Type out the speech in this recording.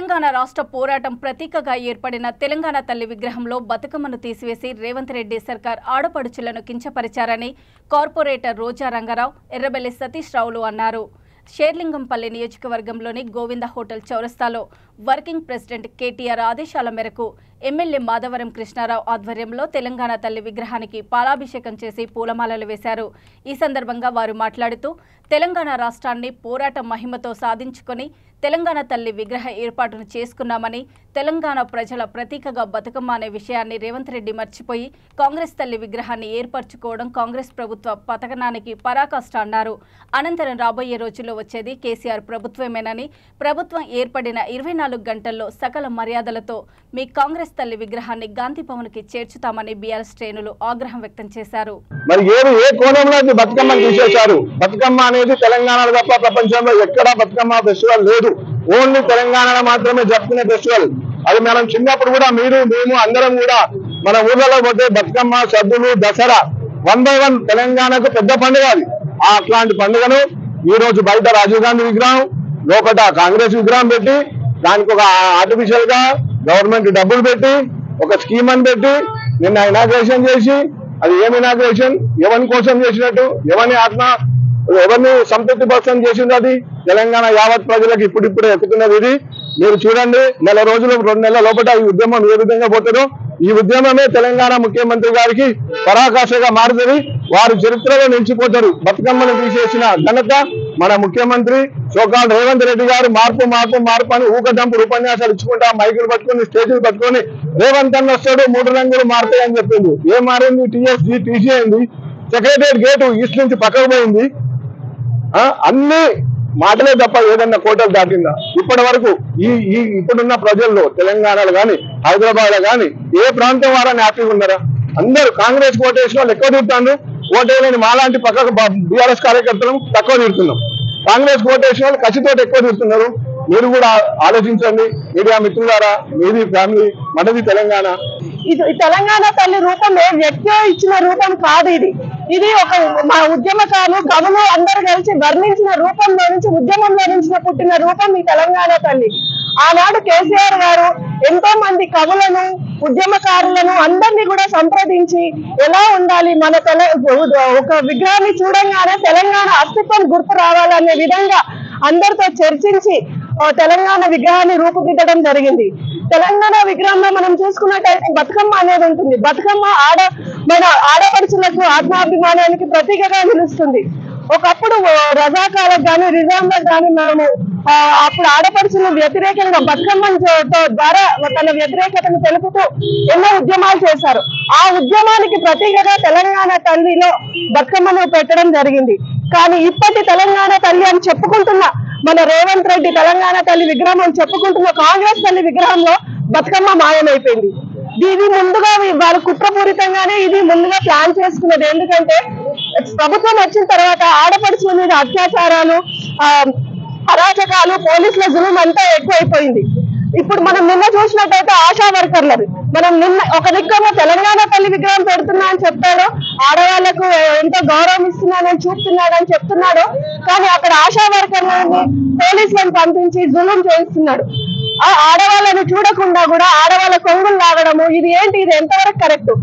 తెలంగాణ రాష్ట్ర పోరాటం ప్రతీకగా ఏర్పడిన తెలంగాణ తల్లి విగ్రహంలో బతుకమ్మను తీసివేసి రేవంత్ రెడ్డి సర్కార్ ఆడపడుచులను కించపరిచారని కార్పొరేటర్ రోజా రంగారావు, ఎర్రబెల్లి సతీష్ రావులు అన్నారు. షేర్లింగంపల్లి నియోజకవర్గంలోని గోవింద హోటల్ చౌరస్తాలో వర్కింగ్ ప్రెసిడెంట్ కేటీఆర్ ఆదేశాల మేరకు ఎమ్మెల్యే మాధవరం కృష్ణారావు ఆధ్వర్యంలో తెలంగాణ తల్లి విగ్రహానికి పాలాభిషేకం చేసి పూలమాలలు వేశారు. ఈ సందర్భంగా వారు మాట్లాడుతూ తెలంగాణ రాష్ట్రాన్ని పోరాట మహిమతో సాధించుకొని తెలంగాణ తల్లి విగ్రహ ఏర్పాటును చేసుకున్నామని, తెలంగాణ ప్రజల ప్రతీకగా బతుకమ్మ అనే విషయాన్ని రేవంత్ రెడ్డి మర్చిపోయి కాంగ్రెస్ తల్లి విగ్రహాన్ని ఏర్పరచుకోవడం కాంగ్రెస్ ప్రభుత్వ పతనానికి పరాకాష్ట అన్నారు. అనంతరం రాబోయే రోజుల్లో వచ్చేది కేసీఆర్ ప్రభుత్వమేనని, ప్రభుత్వం ఏర్పడిన 24 గంటల్లో సకల మర్యాదలతో మీ కాంగ్రెస్ తల్లి విగ్రహాన్ని గాంధీ భవన్ కి చేర్చుతామని బీఆర్ఎస్ శ్రేణులు ఆగ్రహం వ్యక్తం చేశారు. మరి ఏ కోణంలో బతుకమ్మను తీసేశారు? బతుకమ్మ అనేది తెలంగాణలో తప్ప ప్రపంచంలో ఎక్కడా బతుకమ్మ ఫెస్టివల్ లేదు. ఓన్లీ తెలంగాణలో మాత్రమే జరుపుకునే ఫెస్టివల్. అది మనం చిన్నప్పుడు కూడా మేము అందరం కూడా మన ఊర్లలో పోతే బతుకమ్మ, సద్దులు, దసరా 1 by 1 తెలంగాణకు పెద్ద పండుగ అది. అట్లాంటి పండుగను ఈ రోజు బయట రాజీవ్ గాంధీ విగ్రహం, లోపల కాంగ్రెస్ విగ్రహం పెట్టి దానికి ఒక ఆర్టిఫిషియల్ గా గవర్నమెంట్ డబ్బులు పెట్టి ఒక స్కీమ్ అని పెట్టి నిన్న ఇనాగ్రేషన్ చేసి, అది ఏమి ఇనాగ్రేషన్, ఎవరి కోసం చేసినట్టు, ఎవరిని సంతృప్తి పర్సన్ చేసింది? అది తెలంగాణ యావత్ ప్రజలకు ఇప్పుడిప్పుడే ఎక్కుతున్నది. ఇది మీరు చూడండి, 2 నెలల లోపల ఈ ఉద్యమం ఏ విధంగా పోతుందో, ఈ ఉద్యమమే తెలంగాణ ముఖ్యమంత్రి గారికి పరాకాష్ఠగా మారుతుంది. వారు చరిత్రలో నిలిచిపోతారు. బతుకమ్మను తీసేసిన ఘనత మన ముఖ్యమంత్రి సోకాల్ రేవంత్ రెడ్డి గారు మార్పు మార్పు మార్పు అని ఊకదంపుడు ఉపన్యాసాలు ఇచ్చుకుంటా మైకులు పట్టుకొని స్టేజీలు పట్టుకొని రేవంత్ అన్న వస్తాడు 3 రంగులు మారుతాయని చెప్పింది. ఏం మారింది? టీఎస్జీ టీసీ అయింది. సెక్రటరియట్ గేటు ఈస్ట్ నుంచి పక్కకు పోయింది. అన్ని మాటలే తప్ప ఏదన్నా కోటలు దాటిందా? ఇప్పటి వరకు ఇప్పుడున్న ప్రజల్లో తెలంగాణలో కానీ హైదరాబాద్ లో కానీ ఏ ప్రాంతం వారని హ్యాపీగా ఉన్నారా? అందరూ కాంగ్రెస్ ఓటేసిన వాళ్ళు ఎక్కువ తిరుగుతాను, ఓటేయలేని మాలాంటి పక్కకు బీఆర్ఎస్ కార్యకర్తలను తక్కువ తిరుగుతున్నాం. కాంగ్రెస్ ఓటేసిన వాళ్ళు కసితోటి ఎక్కువ తిరుగుతున్నారు. మీరు కూడా ఆలోచించండి మీడియా మిత్రులారా. మీది ఫ్యామిలీ, మనది తెలంగాణ. ఇది తెలంగాణ తల్లి రూపం ఏ వ్యక్తి ఇచ్చిన రూపం కాదు. ఇది ఒక మా ఉద్యమకారులు కవులు అందరూ కలిసి వర్ణించిన రూపంలో నుంచి, ఉద్యమంలో నుంచి పుట్టిన రూపం ఈ తెలంగాణ తల్లి. ఆనాడు కేసీఆర్ గారు ఎంతో మంది కవులను, ఉద్యమకారులను అందరినీ కూడా సంప్రదించి ఎలా ఉండాలి, మన ఒక విగ్రహాన్ని చూడంగానే తెలంగాణ అస్తిత్వం గుర్తు రావాలనే విధంగా అందరితో చర్చించి తెలంగాణ విగ్రహాన్ని రూపుదిద్దడం జరిగింది. తెలంగాణ విగ్రహంలో మనం చూసుకున్నట్టయితే బతుకమ్మ అనేది ఉంటుంది. బతుకమ్మ మన ఆడపడుచులకు ఆత్మాభిమానానికి ప్రతీకగా నిలుస్తుంది. ఒకప్పుడు రజాకాలకు కానీ నిజాంలకు కానీ మనము అప్పుడు ఆడపడుచుల వ్యతిరేకంగా బతుకమ్మ ద్వారా తన వ్యతిరేకతను తెలుపుతూ ఎన్నో ఉద్యమాలు చేశారు. ఆ ఉద్యమానికి ప్రతీకగా తెలంగాణ తల్లిలో బతుకమ్మను పెట్టడం జరిగింది. కానీ ఇప్పటి తెలంగాణ తల్లి అని చెప్పుకుంటున్న మన రేవంత్ రెడ్డి తెలంగాణ తల్లి విగ్రహం అని చెప్పుకుంటున్న కాంగ్రెస్ తల్లి విగ్రహంలో బతుకమ్మ మాయమైపోయింది. ఇది ముందుగా వాళ్ళు కుట్రపూరితంగానే ఇది ముందుగా ప్లాన్ చేసుకున్నది. ఎందుకంటే ప్రభుత్వం వచ్చిన తర్వాత ఆడపడుచుల మీద అత్యాచారాలు, అరాచకాలు, పోలీసుల జులుం అంతా ఎక్కువైపోయింది. ఇప్పుడు మనం నిన్న చూసినట్టయితే ఆశా వర్కర్లది, మనం నిన్న ఒక దిక్కున తెలంగాణ తల్లి విగ్రహం పెడుతున్నా అని చెప్తాడు, ఆడవాళ్లకు ఎంతో గౌరవం ఇస్తున్నానని చూపుతున్నాడని చెప్తున్నాడు. కానీ అక్కడ ఆశా వర్కర్లని పోలీసులను పంపించి జులుం చేయిస్తున్నాడు. ఆ ఆడవాళ్ళని చూడకుండా కూడా ఆడవాళ్ళ కొంగులు లాగడము, ఇది ఎంతవరకు కరెక్ట్?